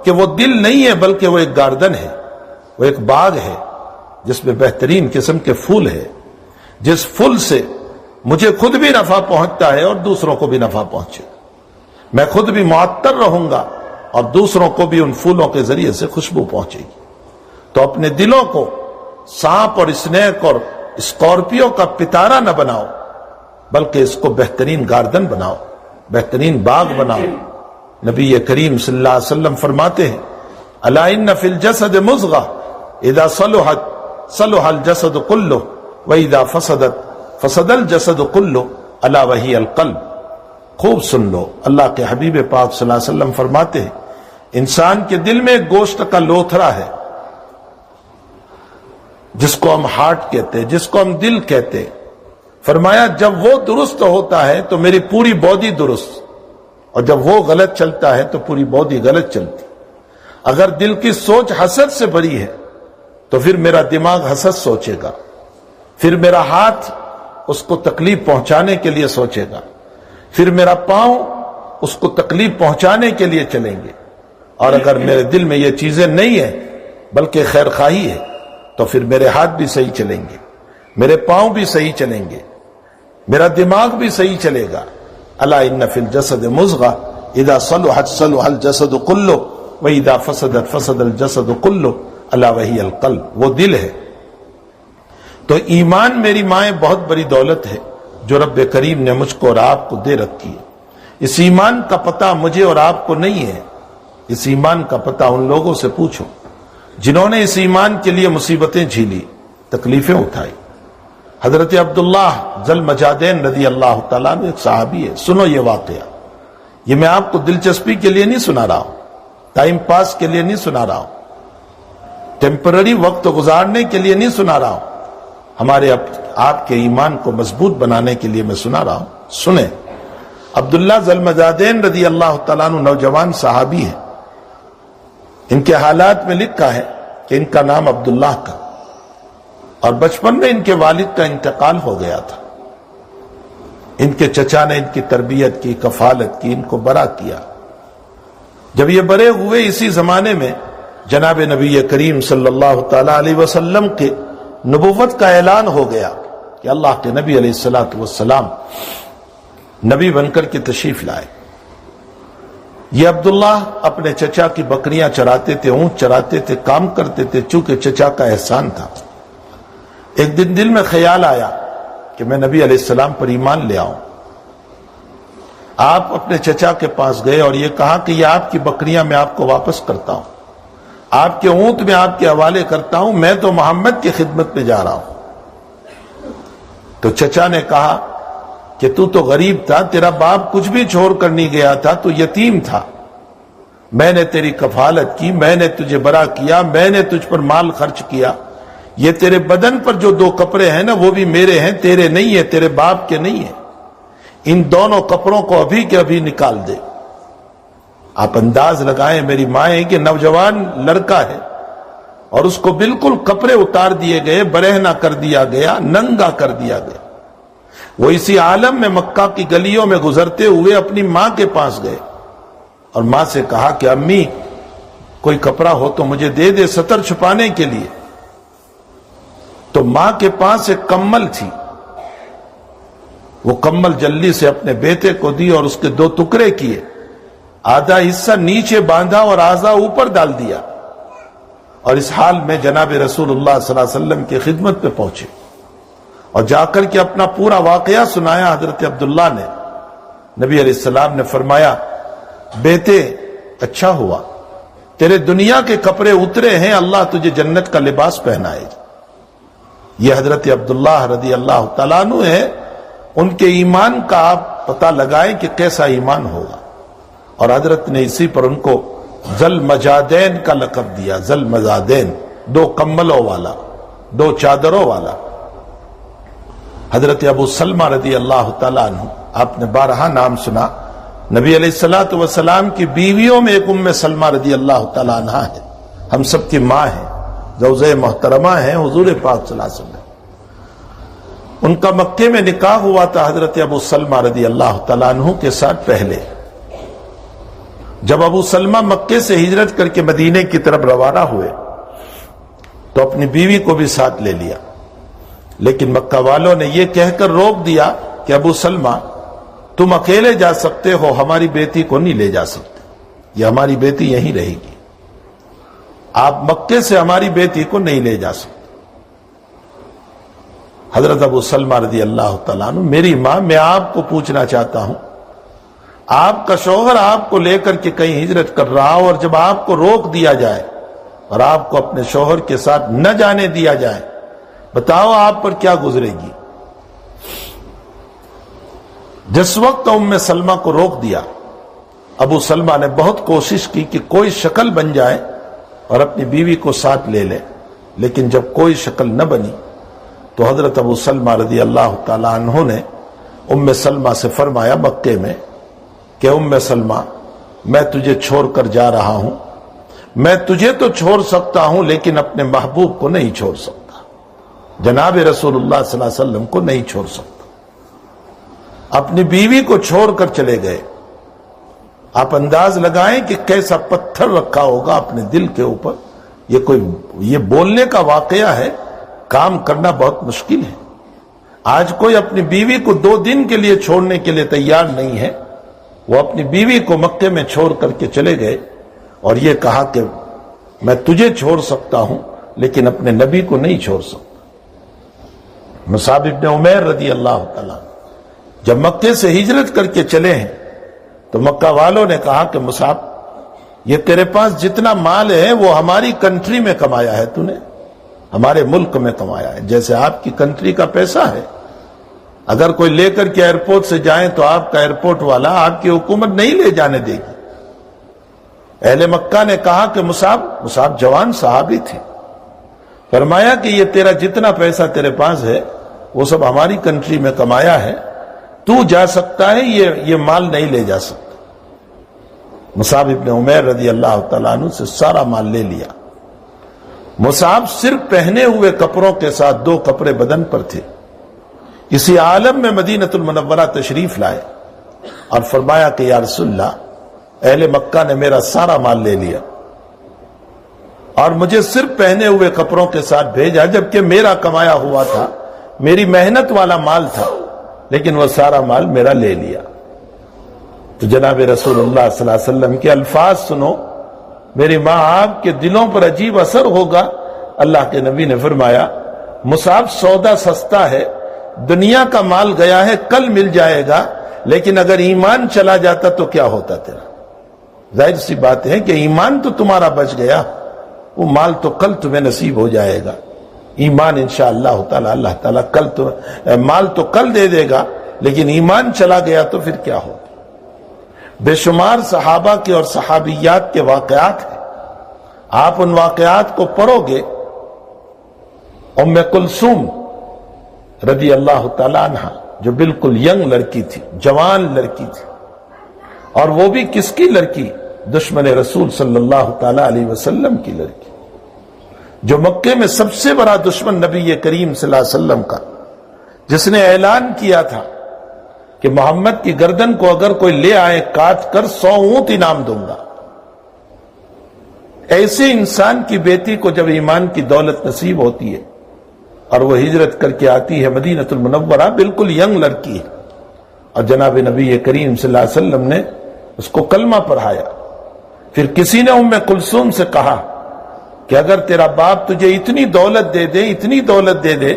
کہ وہ دل نہیں ہے بلکہ وہ ایک گارڈن ہے، وہ ایک باغ ہے جس میں بہترین قسم کے پھول ہے، جس پھول سے مجھے خود بھی نفع پہنچتا ہے اور دوسروں کو بھی نفع پہنچے، میں خود بھی معطر رہوں گا اور دوسروں کو بھی ان پھولوں کے ذریعے سے خوشبو پہنچے گی۔ تو اپنے دلوں کو سانپ اور اسنیک اور اسکارپیو کا پتارا نہ بناؤ بلکہ اس کو بہترین گارڈن بناؤ، بہترین باغ بناؤ۔ نبی کریم صلی اللہ علیہ وسلم فرماتے ہیں الا ان فی الجسد مضغہ اذا صلحت صلح الجسد کلہ واذا فسدت فسد الجسد کلہ الا وہی القلب۔ خوب سن لو، اللہ کے حبیب پاک صلی اللہ علیہ وسلم فرماتے ہیں انسان کے دل میں ایک گوشت کا لوتھڑا ہے جس کو ہم ہارٹ کہتے ہیں، جس کو ہم دل کہتے ہیں۔ فرمایا جب وہ درست ہوتا ہے تو میری پوری باڈی درست، اور جب وہ غلط چلتا ہے تو پوری باڈی غلط چلتی۔ اگر دل کی سوچ حسد سے بھری ہے تو پھر میرا دماغ حسد سوچے گا، پھر میرا ہاتھ اس کو تکلیف پہنچانے کے لیے سوچے گا، پھر میرا پاؤں اس کو تکلیف پہنچانے کے لیے چلیں گے۔ اور اگر میرے دل میں یہ چیزیں نہیں ہیں بلکہ خیر خواہی ہے تو پھر میرے ہاتھ بھی صحیح چلیں گے، میرے پاؤں بھی صحیح چلیں گے، میرا دماغ بھی صحیح چلے گا۔ الا ان فی الجسد مضغہ اذا صلحت صلح الجسد کلہ واذا فسدت فسد الجسد کلہ الا وہی القلب۔ وہ دل ہے۔ تو ایمان میری مائیں بہت بڑی دولت ہے جو رب کریم نے مجھ کو اور آپ کو دے رکھی ہے۔ اس ایمان کا پتہ مجھے اور آپ کو نہیں ہے، اس ایمان کا پتہ ان لوگوں سے پوچھو جنہوں نے اس ایمان کے لیے مصیبتیں جھیلی، تکلیفیں اٹھائی۔ حضرت عبداللہ ذل مجادین رضی اللہ تعالیٰ عنہ ایک صحابی ہے، سنو یہ واقعہ۔ یہ میں آپ کو دلچسپی کے لیے نہیں سنا رہا ہوں، ٹائم پاس کے لیے نہیں سنا رہا ہوں، ٹیمپرری وقت گزارنے کے لیے نہیں سنا رہا ہوں، ہمارے آپ کے ایمان کو مضبوط بنانے کے لیے میں سنا رہا ہوں۔ سنیں، عبداللہ ذل مجادین رضی اللہ تعالیٰ عنہ نوجوان صحابی ہیں۔ ان کے حالات میں لکھا ہے کہ ان کا نام عبداللہ کا، اور بچپن میں ان کے والد کا انتقال ہو گیا تھا۔ ان کے چچا نے ان کی تربیت کی، کفالت کی، ان کو بڑا کیا۔ جب یہ بڑے ہوئے اسی زمانے میں جناب نبی کریم صلی اللہ تعالی علیہ وسلم کے نبوت کا اعلان ہو گیا کہ اللہ کے نبی علیہ الصلوۃ والسلام نبی بن کر کے تشریف لائے۔ یہ عبداللہ اپنے چچا کی بکریاں چراتے تھے، اونٹ چراتے تھے، کام کرتے تھے، چونکہ چچا کا احسان تھا۔ ایک دن دل میں خیال آیا کہ میں نبی علیہ السلام پر ایمان لے آؤں۔ آپ اپنے چچا کے پاس گئے اور یہ کہا کہ یہ آپ کی بکریاں میں آپ کو واپس کرتا ہوں، آپ کے اونٹ میں آپ کے حوالے کرتا ہوں، میں تو محمد کی خدمت میں جا رہا ہوں۔ تو چچا نے کہا کہ تو غریب تھا، تیرا باپ کچھ بھی چھوڑ کر نہیں گیا تھا، تو یتیم تھا، میں نے تیری کفالت کی، میں نے تجھے بڑا کیا، میں نے تجھ پر مال خرچ کیا، یہ تیرے بدن پر جو 2 کپڑے ہیں نا وہ بھی میرے ہیں، تیرے نہیں ہیں، تیرے باپ کے نہیں ہیں، ان دونوں کپڑوں کو ابھی کے ابھی نکال دے۔ آپ انداز لگائیں، میری ماں ہے کہ نوجوان لڑکا ہے اور اس کو بالکل کپڑے اتار دیے گئے، برہنہ کر دیا گیا، ننگا کر دیا گیا۔ وہ اسی عالم میں مکہ کی گلیوں میں گزرتے ہوئے اپنی ماں کے پاس گئے اور ماں سے کہا کہ امی کوئی کپڑا ہو تو مجھے دے دے ستر چھپانے کے لیے۔ تو ماں کے پاس ایک کمل تھی، وہ کمل جلدی سے اپنے بیٹے کو دی اور اس کے 2 ٹکڑے کیے، آدھا حصہ نیچے باندھا اور آدھا اوپر ڈال دیا، اور اس حال میں جناب رسول اللہ صلی اللہ علیہ وسلم کی خدمت پہ پہنچے اور جا کر کے اپنا پورا واقعہ سنایا حضرت عبداللہ نے۔ نبی علیہ السلام نے فرمایا بیٹے اچھا ہوا، تیرے دنیا کے کپڑے اترے ہیں، اللہ تجھے جنت کا لباس پہنائے۔ یہ حضرت عبداللہ رضی اللہ تعالیٰ عنہ ہے، ان کے ایمان کا آپ پتہ لگائیں کہ کیسا ایمان ہوگا، اور حضرت نے اسی پر ان کو ذل مجادین کا لقب دیا، ذل مجادین، 2 کملوں والا، 2 چادروں والا۔ حضرت ابو سلمہ رضی اللہ تعالیٰ عنہ، آپ نے بارہا نام سنا، نبی علیہ الصلوۃ والسلام کی بیویوں میں ایک ام سلمہ رضی اللہ تعالیٰ عنہ ہے، ہم سب کی ماں ہے، زوجہ محترمہ ہیں حضور پاک صلی اللہ علیہ وسلم۔ ان کا مکے میں نکاح ہوا تھا حضرت ابو سلمہ رضی اللہ تعالیٰ عنہ کے ساتھ پہلے۔ جب ابو سلمہ مکے سے ہجرت کر کے مدینے کی طرف روانہ ہوئے تو اپنی بیوی کو بھی ساتھ لے لیا، لیکن مکہ والوں نے یہ کہہ کر روک دیا کہ ابو سلمہ تم اکیلے جا سکتے ہو، ہماری بیٹی کو نہیں لے جا سکتے، یہ ہماری بیٹی یہیں رہے گی، آپ مکے سے ہماری بیٹی کو نہیں لے جا سکتے۔ حضرت ابو سلمہ رضی اللہ تعالیٰ عنہ، میری ماں میں آپ کو پوچھنا چاہتا ہوں، آپ کا شوہر آپ کو لے کر کے کہیں ہجرت کر رہا ہو اور جب آپ کو روک دیا جائے اور آپ کو اپنے شوہر کے ساتھ نہ جانے دیا جائے، بتاؤ آپ پر کیا گزرے گی؟ جس وقت ام سلمہ کو روک دیا، ابو سلمہ نے بہت کوشش کی کہ کوئی شکل بن جائے اور اپنی بیوی کو ساتھ لے لے، لیکن جب کوئی شکل نہ بنی تو حضرت ابو سلمہ رضی اللہ تعالیٰ عنہ نے ام سلمہ سے فرمایا مکے میں کہ ام سلمہ میں تجھے چھوڑ کر جا رہا ہوں، میں تجھے تو چھوڑ سکتا ہوں لیکن اپنے محبوب کو نہیں چھوڑ سکتا، جناب رسول اللہ صلی اللہ علیہ وسلم کو نہیں چھوڑ سکتا۔ اپنی بیوی کو چھوڑ کر چلے گئے۔ آپ انداز لگائیں کہ کیسا پتھر رکھا ہوگا اپنے دل کے اوپر، یہ بولنے کا واقعہ ہے، کام کرنا بہت مشکل ہے۔ آج کوئی اپنی بیوی کو 2 دن کے لیے چھوڑنے کے لیے تیار نہیں ہے، وہ اپنی بیوی کو مکے میں چھوڑ کر کے چلے گئے اور یہ کہا کہ میں تجھے چھوڑ سکتا ہوں لیکن اپنے نبی کو نہیں چھوڑ سکتا۔ مصعب ابن عمیر رضی اللہ تعالیٰ جب مکے سے ہجرت کر کے چلے ہیں تو مکہ والوں نے کہا کہ مصعب یہ تیرے پاس جتنا مال ہے وہ ہماری کنٹری میں کمایا ہے، تو نے ہمارے ملک میں کمایا ہے، جیسے آپ کی کنٹری کا پیسہ ہے، اگر کوئی لے کر کے ایئرپورٹ سے جائیں تو آپ کا ایئرپورٹ والا آپ کی حکومت نہیں لے جانے دے گی۔ اہل مکہ نے کہا کہ مصعب جوان صحابی تھے، فرمایا کہ یہ تیرا جتنا پیسہ تیرے پاس ہے وہ سب ہماری کنٹری میں کمایا ہے، تو جا سکتا ہے، یہ مال نہیں لے جا سکتا۔ مصعب ابن عمیر رضی اللہ تعالیٰ عنہ سے سارا مال لے لیا مصعب صرف پہنے ہوئے کپڑوں کے ساتھ 2 کپڑے بدن پر تھے. اسی عالم میں مدینہ المنورہ تشریف لائے اور فرمایا کہ یا رسول اللہ، اہل مکہ نے میرا سارا مال لے لیا اور مجھے صرف پہنے ہوئے کپڑوں کے ساتھ بھیجا، جبکہ میرا کمایا ہوا تھا، میری محنت والا مال تھا، لیکن وہ سارا مال میرا لے لیا. تو جناب رسول اللہ صلی اللہ علیہ وسلم کے الفاظ سنو، میری ماں آپ کے دلوں پر عجیب اثر ہوگا. اللہ کے نبی نے فرمایا مصعب سودا سستا ہے، دنیا کا مال گیا ہے، کل مل جائے گا، لیکن اگر ایمان چلا جاتا تو کیا ہوتا تیرا؟ ظاہر سی بات ہے کہ ایمان تو تمہارا بچ گیا، وہ مال تو کل تمہیں نصیب ہو جائے گا. ایمان انشاءاللہ تعالی اللہ تعالیٰ مال تو کل دے دے گا، لیکن ایمان چلا گیا تو پھر کیا ہوگا؟ بے شمار صحابہ کے اور صحابیات کے واقعات ہیں. آپ ان واقعات کو پڑھو گے. ام کلثوم رضی اللہ تعالیٰ عنہ جو بالکل ینگ لڑکی تھی، جوان لڑکی تھی، اور وہ بھی کس کی لڑکی؟ دشمن رسول صلی اللہ تعالیٰ علیہ وسلم کی لڑکی، جو مکے میں سب سے بڑا دشمن نبی کریم صلی اللہ علیہ وسلم کا، جس نے اعلان کیا تھا کہ محمد کی گردن کو اگر کوئی لے آئے کاٹ کر 100 اونٹ انعام دوں گا. ایسے انسان کی بیٹی کو جب ایمان کی دولت نصیب ہوتی ہے اور وہ ہجرت کر کے آتی ہے مدینہ المنورہ، بالکل ینگ لڑکی ہے، اور جناب نبی کریم صلی اللہ علیہ وسلم نے اس کو کلمہ پڑھایا. پھر کسی نے ام کلثوم سے کہا کہ اگر تیرا باپ تجھے اتنی دولت دے دے، اتنی دولت دے دے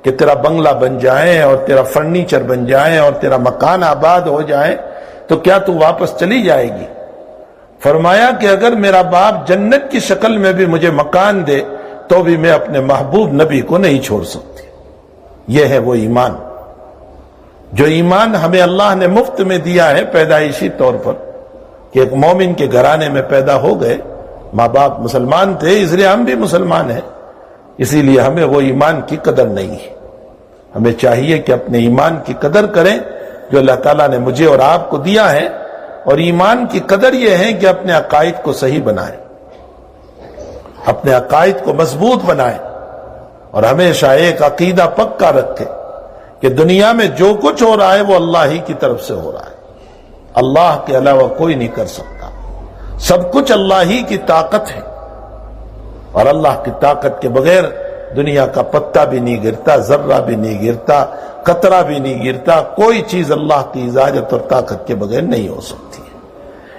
کہ تیرا بنگلہ بن جائے اور تیرا فرنیچر بن جائے اور تیرا مکان آباد ہو جائے، تو کیا تو واپس چلی جائے گی؟ فرمایا کہ اگر میرا باپ جنت کی شکل میں بھی مجھے مکان دے تو بھی میں اپنے محبوب نبی کو نہیں چھوڑ سکتی. یہ ہے وہ ایمان، جو ایمان ہمیں اللہ نے مفت میں دیا ہے پیدائشی طور پر، کہ ایک مومن کے گھرانے میں پیدا ہو گئے، ماں باپ مسلمان تھے، اس لیے ہم بھی مسلمان ہیں. اسی لیے ہمیں وہ ایمان کی قدر نہیں ہے. ہمیں چاہیے کہ اپنے ایمان کی قدر کریں جو اللہ تعالیٰ نے مجھے اور آپ کو دیا ہے. اور ایمان کی قدر یہ ہے کہ اپنے عقائد کو صحیح بنائیں، اپنے عقائد کو مضبوط بنائیں، اور ہمیشہ ایک عقیدہ پکا رکھیں کہ دنیا میں جو کچھ ہو رہا ہے وہ اللہ ہی کی طرف سے ہو رہا ہے. اللہ کے علاوہ کوئی نہیں کر سکتا. سب کچھ اللہ ہی کی طاقت ہے، اور اللہ کی طاقت کے بغیر دنیا کا پتا بھی نہیں گرتا، ذرہ بھی نہیں گرتا، قطرہ بھی نہیں گرتا. کوئی چیز اللہ کی اجازت اور طاقت کے بغیر نہیں ہو سکتی.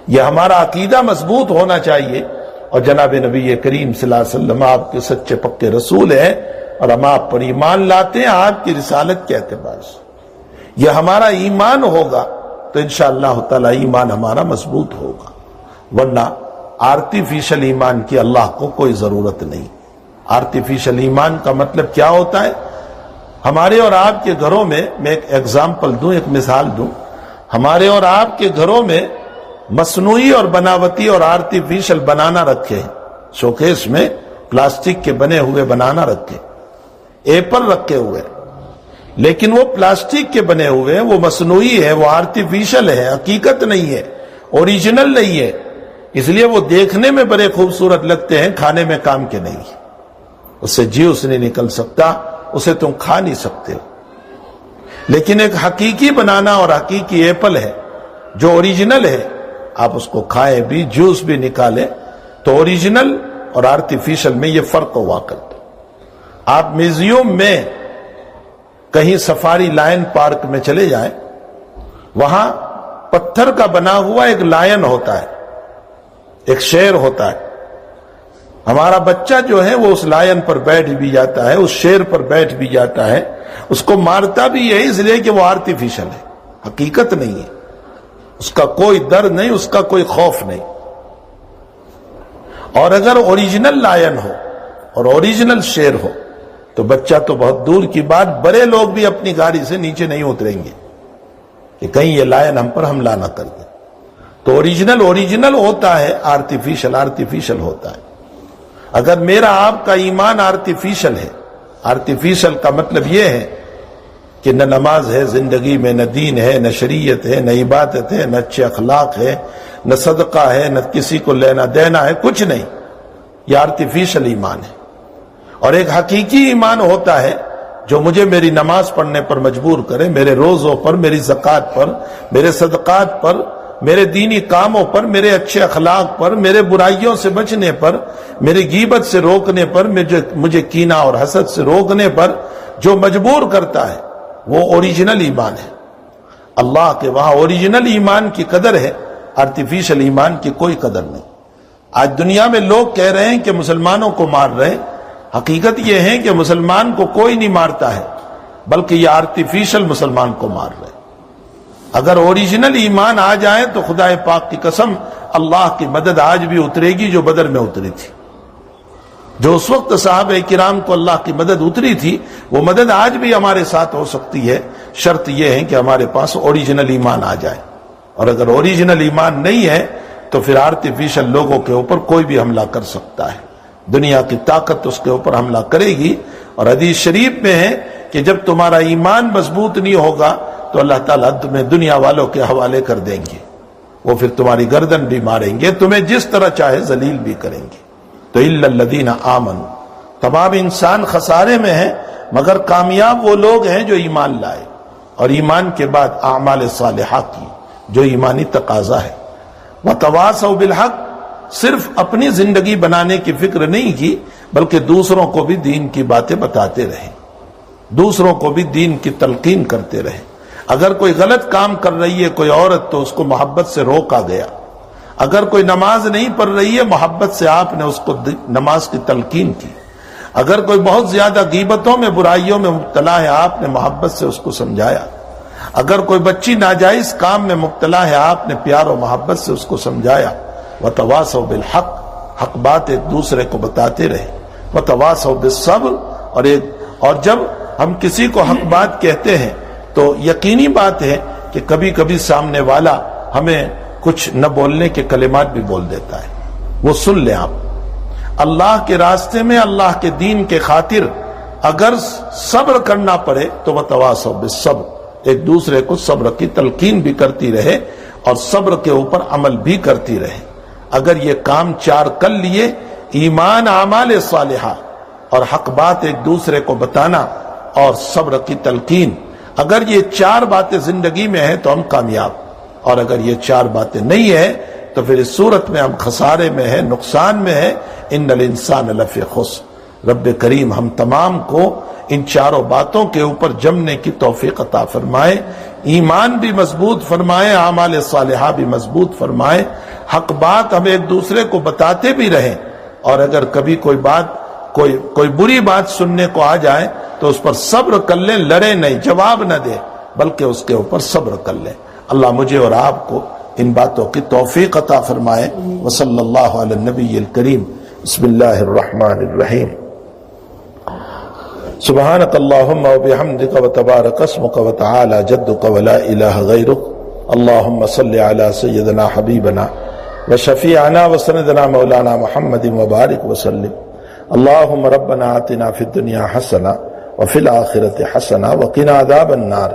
یہ ہمارا عقیدہ مضبوط ہونا چاہیے. اور جناب نبی کریم صلی اللہ علیہ وسلم آپ کے سچے پکے رسول ہیں، اور ہم آپ پر ایمان لاتے ہیں آپ کی رسالت کے اعتبار سے. یہ ہمارا ایمان ہوگا تو انشاءاللہ تعالی ایمان ہمارا مضبوط ہوگا، ورنہ آرٹیفیشل ایمان کی اللہ کو کوئی ضرورت نہیں. آرٹیفیشل ایمان کا مطلب کیا ہوتا ہے؟ ہمارے اور آپ کے گھروں میں، میں ایک ایگزامپل دوں، ایک مثال دوں، ہمارے اور آپ کے گھروں میں مصنوعی اور بناوٹی اور آرٹیفیشل بنانا رکھے ہیں. شوکیس میں پلاسٹک کے بنے ہوئے بنانا رکھے، ایپل رکھے ہوئے، لیکن وہ پلاسٹک کے بنے ہوئے ہیں، وہ مصنوعی ہے، وہ آرٹیفیشل ہے، حقیقت نہیں ہے، اوریجنل نہیں ہے. اس لیے وہ دیکھنے میں بڑے خوبصورت لگتے ہیں، کھانے میں کام کے نہیں. اس سے جیوس نہیں نکل سکتا، اسے تم کھا نہیں سکتے ہو. لیکن ایک حقیقی بنانا اور حقیقی ایپل ہے جو اوریجنل ہے، آپ اس کو کھائیں بھی، جوس بھی نکالیں. تو اوریجنل اور آرٹیفیشل میں یہ فرق ہوا کرتا. آپ میوزیم میں کہیں سفاری لائن پارک میں چلے جائیں، وہاں پتھر کا بنا ہوا ایک لائن ہوتا ہے، ایک شیر ہوتا ہے. ہمارا بچہ جو ہے وہ اس لائن پر بیٹھ بھی جاتا ہے، اس شیر پر بیٹھ بھی جاتا ہے، اس کو مارتا بھی ہے، اس لیے کہ وہ آرٹیفیشل ہے، حقیقت نہیں ہے. اس کا کوئی ڈر نہیں، اس کا کوئی خوف نہیں. اور اگر اوریجنل لائن ہو اور اوریجنل شیر ہو تو بچہ تو بہت دور کی بات، بڑے لوگ بھی اپنی گاڑی سے نیچے نہیں اتریں گے کہ کہیں یہ لائن ہم پر حملہ نہ کر دے. تو اوریجنل ہوتا ہے، آرٹیفیشل ہوتا ہے. اگر میرا آپ کا ایمان آرٹیفیشل ہے، آرٹیفیشل کا مطلب یہ ہے کہ نہ نماز ہے زندگی میں، نہ دین ہے، نہ شریعت ہے، نہ عبادت ہے، نہ اچھے اخلاق ہے، نہ صدقہ ہے، نہ کسی کو لینا دینا ہے، کچھ نہیں. یہ آرٹیفیشل ایمان ہے. اور ایک حقیقی ایمان ہوتا ہے جو مجھے میری نماز پڑھنے پر مجبور کرے، میرے روزوں پر، میری زکوٰۃ پر، میرے صدقات پر، میرے دینی کاموں پر، میرے اچھے اخلاق پر، میرے برائیوں سے بچنے پر، میری غیبت سے روکنے پر، مجھے کینہ اور حسد سے روکنے پر جو مجبور کرتا ہے وہ اوریجنل ایمان ہے۔ اللہ کے وہاں اوریجنل ایمان کی قدر ہے، آرٹیفیشل ایمان کی کوئی قدر نہیں۔ آج دنیا میں لوگ کہہ رہے ہیں کہ مسلمانوں کو مار رہے ہیں، حقیقت یہ ہے کہ مسلمان کو کوئی نہیں مارتا ہے، بلکہ یہ آرٹیفیشل مسلمان کو مار رہے ہیں۔ اگر اوریجنل ایمان آ جائے تو خدا پاک کی قسم اللہ کی مدد آج بھی اترے گی جو بدر میں اتری تھی۔ جو اس وقت صحابہ کرام کو اللہ کی مدد اتری تھی وہ مدد آج بھی ہمارے ساتھ ہو سکتی ہے، شرط یہ ہے کہ ہمارے پاس اوریجنل ایمان آ جائے۔ اور اگر اوریجنل ایمان نہیں ہے تو پھر آرٹیفیشل لوگوں کے اوپر کوئی بھی حملہ کر سکتا ہے، دنیا کی طاقت اس کے اوپر حملہ کرے گی۔ اور حدیث شریف میں ہے کہ جب تمہارا ایمان مضبوط نہیں ہوگا تو اللہ تعالیٰ تمہیں دنیا والوں کے حوالے کر دیں گے، وہ پھر تمہاری گردن بھی ماریں گے، تمہیں جس طرح چاہے ذلیل بھی کریں گے۔ تو الا الذین آمنوا، تمام انسان خسارے میں ہیں مگر کامیاب وہ لوگ ہیں جو ایمان لائے، اور ایمان کے بعد اعمال صالحہ کی جو ایمانی تقاضا ہے۔ وتواصوا بالحق، صرف اپنی زندگی بنانے کی فکر نہیں کی بلکہ دوسروں کو بھی دین کی باتیں بتاتے رہے، دوسروں کو بھی دین کی تلقین کرتے رہے۔ اگر کوئی غلط کام کر رہی ہے کوئی عورت تو اس کو محبت سے روکا گیا، اگر کوئی نماز نہیں پڑھ رہی ہے محبت سے آپ نے اس کو نماز کی تلقین کی، اگر کوئی بہت زیادہ غیبتوں میں برائیوں میں مبتلا ہے آپ نے محبت سے اس کو سمجھایا، اگر کوئی بچی ناجائز کام میں مبتلا ہے آپ نے پیار و محبت سے اس کو سمجھایا۔ وتواصوا بالحق، حق بات ایک دوسرے کو بتاتے رہے۔ وتواصوا بالصبر، اور جب ہم کسی کو حق بات کہتے ہیں تو یقینی بات ہے کہ کبھی کبھی سامنے والا ہمیں کچھ نہ بولنے کے کلمات بھی بول دیتا ہے، وہ سن لیں آپ۔ اللہ کے راستے میں اللہ کے دین کے خاطر اگر صبر کرنا پڑے تو وتواصوا بالصبر، ایک دوسرے کو صبر کی تلقین بھی کرتی رہے اور صبر کے اوپر عمل بھی کرتی رہے۔ اگر یہ کام چار کر لیے، ایمان، اعمال صالحہ اور حق بات ایک دوسرے کو بتانا اور صبر کی تلقین، اگر یہ چار باتیں زندگی میں ہیں تو ہم کامیاب، اور اگر یہ چار باتیں نہیں ہیں تو پھر اس صورت میں ہم خسارے میں ہیں، نقصان میں ہیں۔ ان الانسان لفی خسر، رب کریم ہم تمام کو ان چاروں باتوں کے اوپر جمنے کی توفیق عطا فرمائے، ایمان بھی مضبوط فرمائے، اعمال صالحہ بھی مضبوط فرمائے، حق بات ہم ایک دوسرے کو بتاتے بھی رہیں، اور اگر کبھی کوئی بری بات سننے کو آ جائے تو اس پر صبر کر لیں، لڑے نہیں، جواب نہ دے بلکہ اس کے اوپر صبر کر لیں۔ اللہ مجھے اور آپ کو ان باتوں کی توفیق عطا فرمائے۔ وصلی اللہ علی النبی الکریم۔ بسم اللہ الرحمن الرحیم۔ سبحانک اللہم وبحمدک وتبارک اسمک وتعالی جدک ولا الہ غیرک۔ اللہم صلی علی سیدنا حبیبنا وشفیعنا وسندنا مولانا محمد وبارک وسلم۔ اللہم ربنا آتنا فی الدنیا حسنہ وفی الآخرۃ حسنہ وقنا عذاب النار۔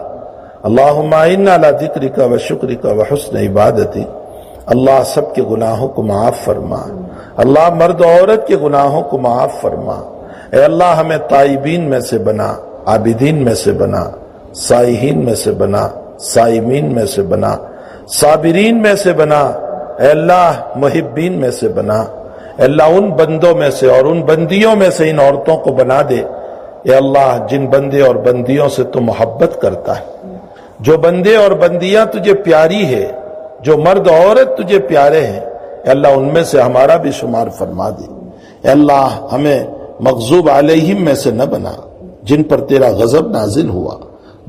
اللہم اعنا علی ذکرک وشکرک وحسن عبادتی۔ اللہ سب کے گناہوں کو معاف فرما، اللہ مرد و عورت کے گناہوں کو معاف فرما۔ اے اللہ ہمیں تائبین میں سے بنا، عابدین میں سے بنا، سائحین میں سے بنا، صائمین میں سے بنا، صابرین میں سے بنا۔ اے اللہ محبین میں سے بنا۔ اے اللہ ان بندوں میں سے اور ان بندیوں میں سے ان عورتوں کو بنا دے اے اللہ جن بندے اور بندیوں سے تو محبت کرتا ہے، جو بندے اور بندیاں تجھے پیاری ہے، جو مرد عورت تجھے پیارے ہیں، اے اللہ ان میں سے ہمارا بھی شمار فرما دے۔ اے اللہ ہمیں مغضوب علیہم میں سے نہ بنا، جن پر تیرا غضب نازل ہوا،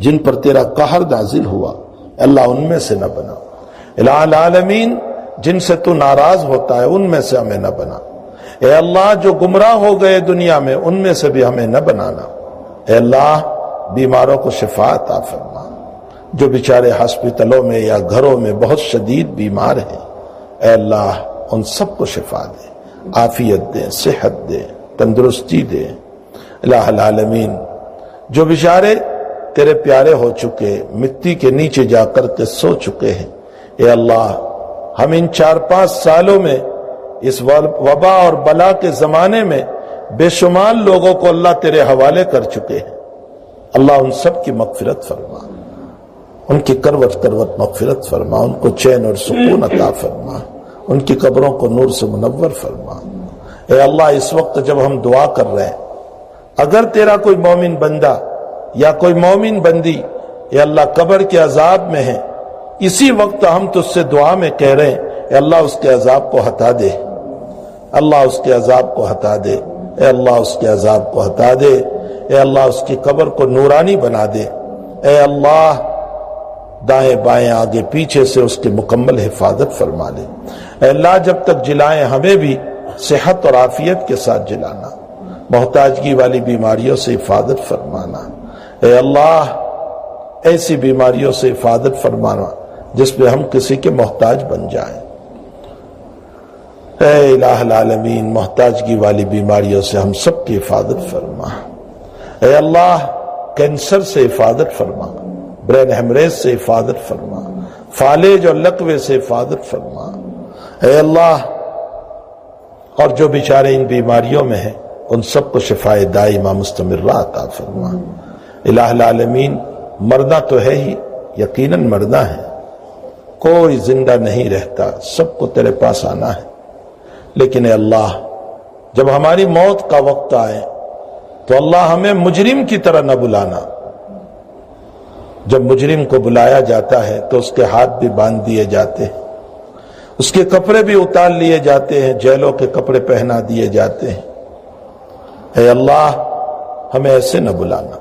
جن پر تیرا قہر نازل ہوا، اے اللہ ان میں سے نہ بنا۔ الہ العالمین جن سے تو ناراض ہوتا ہے ان میں سے ہمیں نہ بنا۔ اے اللہ جو گمراہ ہو گئے دنیا میں ان میں سے بھی ہمیں نہ بنانا۔ اے اللہ بیماروں کو شفا عطا فرما، جو بیچارے ہسپتالوں میں یا گھروں میں بہت شدید بیمار ہیں، اے اللہ ان سب کو شفا دے، عافیت دے، صحت دے، تندرستی دے۔ الہ العالمین جو بیچارے تیرے پیارے ہو چکے، مٹی کے نیچے جا کر کے سو چکے ہیں، اے اللہ ہم ان 4-5 سالوں میں اس وبا اور بلا کے زمانے میں بے شمار لوگوں کو اللہ تیرے حوالے کر چکے ہیں، اللہ ان سب کی مغفرت فرما، ان کی کروٹ کروٹ مغفرت فرما، ان کو چین اور سکون عطا فرما، ان کی قبروں کو نور سے منور فرما۔ اے اللہ اس وقت جب ہم دعا کر رہے ہیں، اگر تیرا کوئی مومن بندہ یا کوئی مومن بندی اے اللہ قبر کے عذاب میں ہے، اسی وقت ہم تجھ سے دعا میں کہہ رہے ہیں اے اللہ اس کے عذاب کو ہٹا دے، اللہ اس کے عذاب کو ہٹا دے، اے اللہ اس کے عذاب کو ہٹا دے، اے اللہ اس کی قبر کو نورانی بنا دے، اے اللہ دائیں بائیں آگے پیچھے سے اس کی مکمل حفاظت فرما لے، اے اللہ جب تک جلائیں ہمیں بھی صحت اور عافیت کے ساتھ جلانا، محتاجگی والی بیماریوں سے حفاظت فرمانا، اے اللہ ایسی بیماریوں سے حفاظت فرمانا جس پہ ہم کسی کے محتاج بن جائیں، اے الہ العالمین محتاجگی والی بیماریوں سے ہم سب کی حفاظت فرما، اے اللہ کینسر سے حفاظت فرما، برین ہیمریج سے حفاظت فرما، فالج اور لقوے سے حفاظت فرما، اے اللہ اور جو بیچارے ان بیماریوں میں ہیں ان سب کو شفائے دائمہ مستمرہ عطا فرما۔ الہ العالمین مرنا تو ہے ہی، یقیناً مرنا ہے، کوئی زندہ نہیں رہتا، سب کو تیرے پاس آنا ہے، لیکن اے اللہ جب ہماری موت کا وقت آئے تو اللہ ہمیں مجرم کی طرح نہ بلانا، جب مجرم کو بلایا جاتا ہے تو اس کے ہاتھ بھی باندھ دیے جاتے ہیں، اس کے کپڑے بھی اتار لیے جاتے ہیں، جیلوں کے کپڑے پہنا دیے جاتے ہیں، اے اللہ ہمیں ایسے نہ بلانا،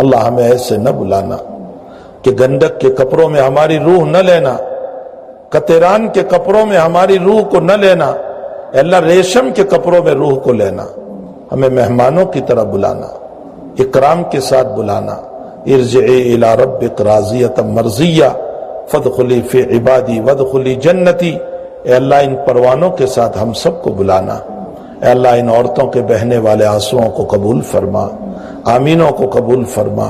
اللہ ہمیں ایسے نہ بلانا کہ گندک کے کپڑوں میں ہماری روح نہ لینا، قطران کے کپڑوں میں ہماری روح کو نہ لینا، اے اللہ ریشم کے کپڑوں میں روح کو لینا، ہمیں مہمانوں کی طرح بلانا، اکرام کے ساتھ بلانا، ارجعی الی ربک راضیۃ مرضیہ فادخلی فی عبادی وادخلی جنتی، اے اللہ ان پروانوں کے ساتھ ہم سب کو بلانا، اے اللہ ان عورتوں کے بہنے والے آنسوؤں کو قبول فرما، آمینوں کو قبول فرما،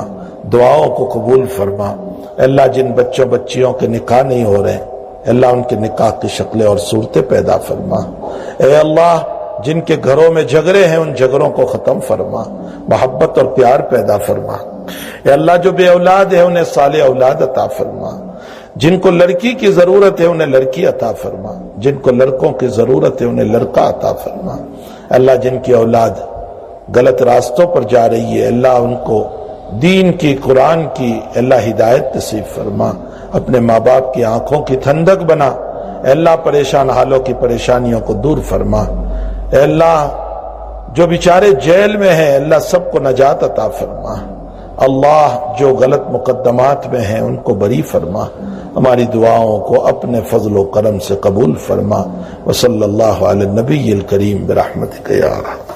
دعاؤں کو قبول فرما، اے اللہ جن بچوں بچیوں کے نکاح نہیں ہو رہے اے اللہ ان کے نکاح کی شکلیں اور صورتیں پیدا فرما، اے اللہ جن کے گھروں میں جھگڑے ہیں ان جھگڑوں کو ختم فرما، محبت اور پیار پیدا فرما، اے اللہ جو بے اولاد ہے انہیں صالح اولاد عطا فرما، جن کو لڑکی کی ضرورت ہے انہیں لڑکی عطا فرما، جن کو لڑکوں کی ضرورت ہے انہیں لڑکا عطا فرما، اللہ جن کی اولاد غلط راستوں پر جا رہی ہے اللہ ان کو دین کی قرآن کی اللہ ہدایت نصیب فرما، اپنے ماں باپ کی آنکھوں کی ٹھنڈک بنا، اے اللہ پریشان حالوں کی پریشانیوں کو دور فرما، اے اللہ جو بیچارے جیل میں ہیں اللہ سب کو نجات عطا فرما، اللہ جو غلط مقدمات میں ہیں ان کو بری فرما، ہماری دعاؤں کو اپنے فضل و کرم سے قبول فرما، وصلی اللہ علی النبی الکریم برحمتک یا ارحم۔